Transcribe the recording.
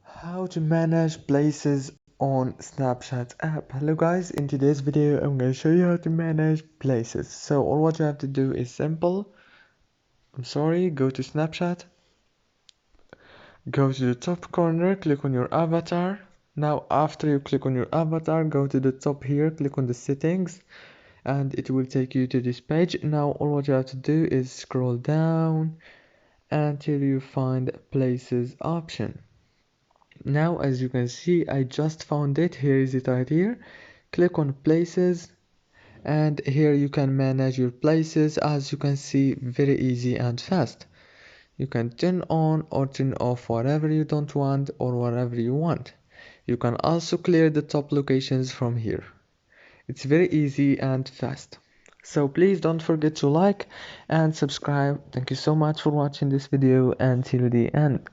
How to manage places on Snapchat app. Hello guys, in today's video I'm going to show you how to manage places. So all what you have to do is simple. Go to Snapchat, go to the top corner, click on your avatar. Now after you click on your avatar, go to the top here, click on the settings, and it will take you to this page. Now all what you have to do is scroll down until you find places option. Now as you can see, I just found it. Here is it right here. Click on places, and here you can manage your places. As you can see, very easy and fast. You can turn on or turn off whatever you don't want or whatever you want. You can also clear the top locations from here. It's very easy and fast. So please don't forget to like and subscribe. Thank you so much for watching this video until the end.